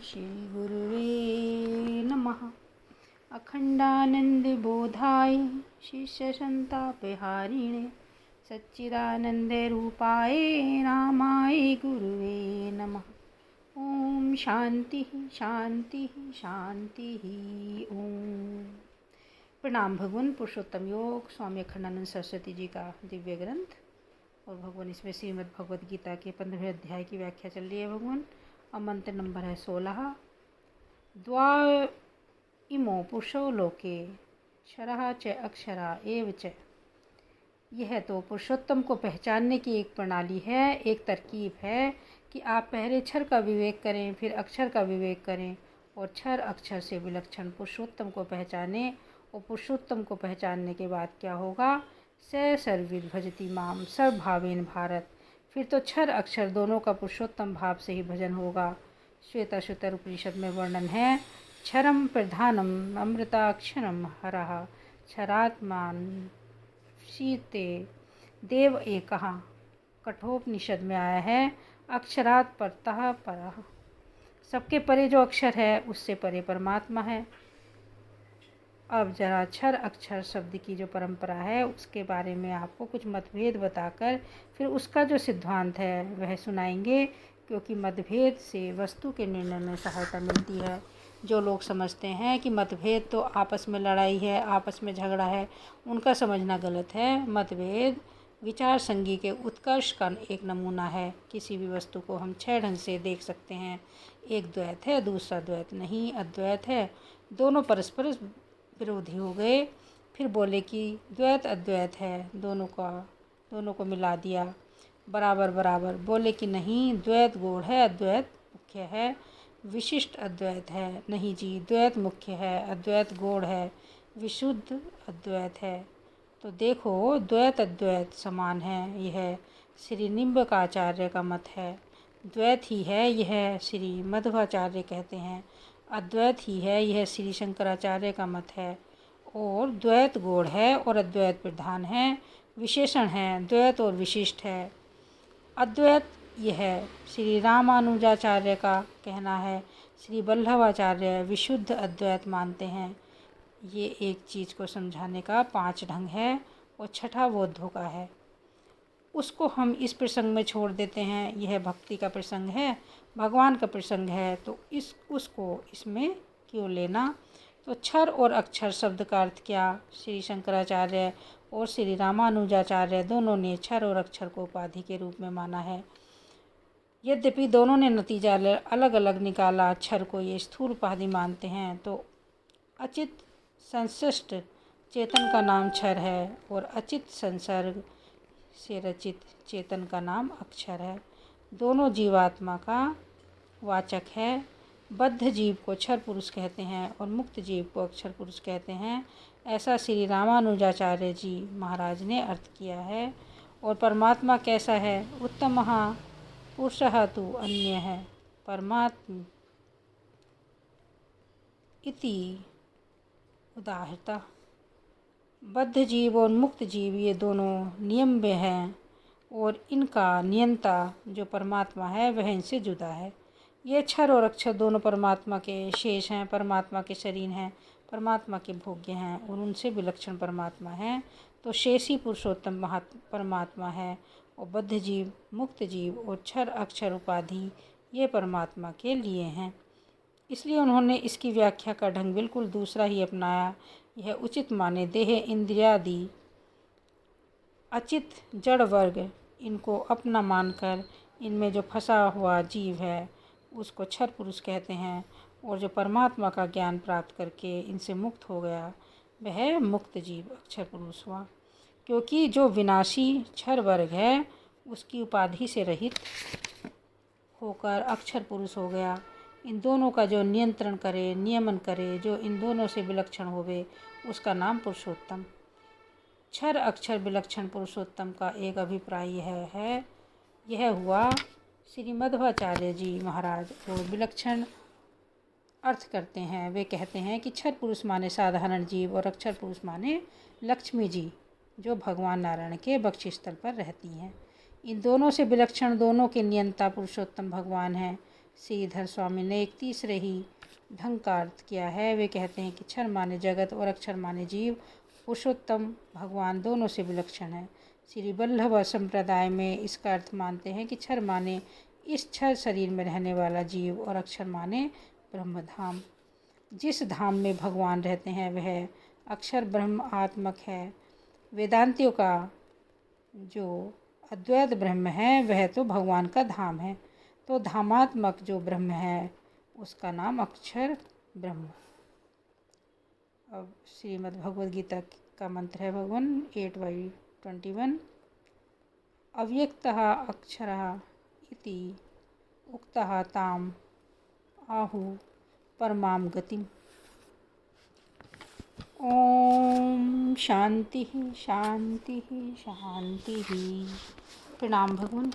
श्रीगुरुवे नमः। अखण्डानन्दबोधाय शिष्यसन्तापहारिणे सच्चिदानन्दरूपाय रामाय गुरुवे नमः। ओम शांति शांति शांति ओम। प्रणाम भगवान। पुरुषोत्तम योग स्वामी अखंडानंद सरस्वती जी का दिव्य ग्रंथ और भगवान इसमें श्रीमद् भगवद गीता के 15वें अध्याय की व्याख्या चल रही है भगवान। और मंत्र नंबर है 16। द्वा इमो पुरुषो लोके क्षरः च अक्षरा एव च। यह तो पुरुषोत्तम को पहचानने की एक प्रणाली है, एक तरकीब है कि आप पहले क्षर का विवेक करें, फिर अक्षर का विवेक करें और क्षर अक्षर से विलक्षण पुरुषोत्तम को पहचानें। और पुरुषोत्तम को पहचानने के बाद क्या होगा? स सर्विद भजति माम सर्वभावेन भारत। फिर तो क्षर अक्षर दोनों का पुरुषोत्तम भाव से ही भजन होगा। श्वेताश्वतर उपनिषद में वर्णन है, क्षरम प्रधानम अमृताक्षरम हरः क्षरात्मान शीते देव एकः। कठोपनिषद में आया है, अक्षरात् परतः परः। सबके परे जो अक्षर है उससे परे परमात्मा है। अब जरा क्षर अक्षर शब्द की जो परंपरा है उसके बारे में आपको कुछ मतभेद बताकर फिर उसका जो सिद्धांत है वह सुनाएंगे, क्योंकि मतभेद से वस्तु के निर्णय में सहायता मिलती है। जो लोग समझते हैं कि मतभेद तो आपस में लड़ाई है, आपस में झगड़ा है, उनका समझना गलत है। मतभेद विचार संगी के उत्कर्ष का एक नमूना है। किसी भी वस्तु को हम 6 ढंग से देख सकते हैं। एक द्वैत है, दूसरा द्वैत नहीं, अद्वैत है। दोनों परस्पर विरोधी हो गए, फिर बोले कि द्वैत अद्वैत है, दोनों को मिला दिया बराबर बराबर। बोले कि नहीं, द्वैत गौड़ है, अद्वैत मुख्य है। विशिष्ट अद्वैत है, नहीं जी, द्वैत मुख्य है, अद्वैत गौड़ है। विशुद्ध अद्वैत है। तो देखो, द्वैत अद्वैत समान है, यह श्री निम्बकाचार्य का मत है। द्वैत ही है, यह श्री मध्वाचार्य कहते हैं। अद्वैत ही है, यह श्री शंकराचार्य का मत है। और द्वैत गौड़ है और अद्वैत प्रधान है, विशेषण है, द्वैत और विशिष्ट है। अद्वैत यह श्री रामानुजाचार्य का कहना है। श्री वल्लभाचार्य विशुद्ध अद्वैत मानते हैं। ये एक चीज़ को समझाने का 5 ढंग है और छठा बौद्धों का है। उसको हम इस प्रसंग में छोड़ देते हैं। यह भक्ति का प्रसंग है, भगवान का प्रसंग है, तो उसको इसमें क्यों लेना? तो क्षर और अक्षर शब्द का अर्थ क्या? श्री शंकराचार्य और श्री रामानुजाचार्य दोनों ने क्षर और अक्षर को उपाधि के रूप में माना है। यद्यपि दोनों ने नतीजा अलग अलग निकाला। क्षर को ये स्थूल उपाधि मानते हैं, तो अचित संश्लिष्ट चेतन का नाम क्षर है और अचित संसर्ग से रचित चेतन का नाम अक्षर है। दोनों जीवात्मा का वाचक है। बद्ध जीव को क्षर पुरुष कहते हैं और मुक्त जीव को अक्षर पुरुष कहते हैं। ऐसा श्री रामानुजाचार्य जी महाराज ने अर्थ किया है। और परमात्मा कैसा है? उत्तम पुरुषः तु अन्य है परमात्म इति उदाहरता। बद्ध जीव और मुक्त जीव ये दोनों नियम्य हैं और इनका नियंता जो परमात्मा है वह इनसे जुदा है। ये क्षर और अक्षर दोनों परमात्मा के शेष हैं, परमात्मा के शरीर हैं, परमात्मा के भोग्य हैं और उनसे विलक्षण परमात्मा हैं। तो शेषी पुरुषोत्तम परमात्मा है और बद्ध जीव, मुक्त जीव और क्षर अक्षर उपाधि ये परमात्मा के लिए हैं। इसलिए उन्होंने इसकी व्याख्या का ढंग बिल्कुल दूसरा ही अपनाया। यह उचित माने देह इंद्रियादि अचित जड़ वर्ग इनको अपना मानकर इनमें जो फंसा हुआ जीव है उसको क्षर पुरुष कहते हैं, और जो परमात्मा का ज्ञान प्राप्त करके इनसे मुक्त हो गया वह मुक्त जीव अक्षर पुरुष हुआ। क्योंकि जो विनाशी क्षर वर्ग है उसकी उपाधि से रहित होकर अक्षर पुरुष हो गया। इन दोनों का जो नियंत्रण करे, नियमन करे, जो इन दोनों से विलक्षण होवे उसका नाम पुरुषोत्तम। क्षर अक्षर विलक्षण पुरुषोत्तम का एक अभिप्राय यह हुआ। श्री मध्वाचार्य जी महाराज वो विलक्षण अर्थ करते हैं। वे कहते हैं कि क्षर पुरुष माने साधारण जीव और अक्षर पुरुष माने लक्ष्मी जी, जो भगवान नारायण के बक्षिस स्थल पर रहती हैं। इन दोनों से विलक्षण, दोनों के नियंता पुरुषोत्तम भगवान हैं। श्रीधर स्वामी ने एक तीसरे ही ढंग का अर्थ किया है। वे कहते हैं कि क्षर माने जगत और अक्षर माने जीव, पुरुषोत्तम भगवान दोनों से विलक्षण है। श्री वल्लभ संप्रदाय में इसका अर्थ मानते हैं कि क्षर माने इस क्षर शरीर में रहने वाला जीव और अक्षर माने ब्रह्मधाम। जिस धाम में भगवान रहते हैं वह अक्षर ब्रह्म आत्मक है। वेदांतियों का जो अद्वैत ब्रह्म है वह तो भगवान का धाम है, तो धामात्मक जो ब्रह्म है उसका नाम अक्षर ब्रह्म। अब श्रीमद् भगवद गीता का मंत्र है भगवान 8/21, अव्यक्तः अक्षरः इति उक्तः ताम आहुः परमां गतिम्। ओम शांति शांति शांति। प्रणाम भगवान।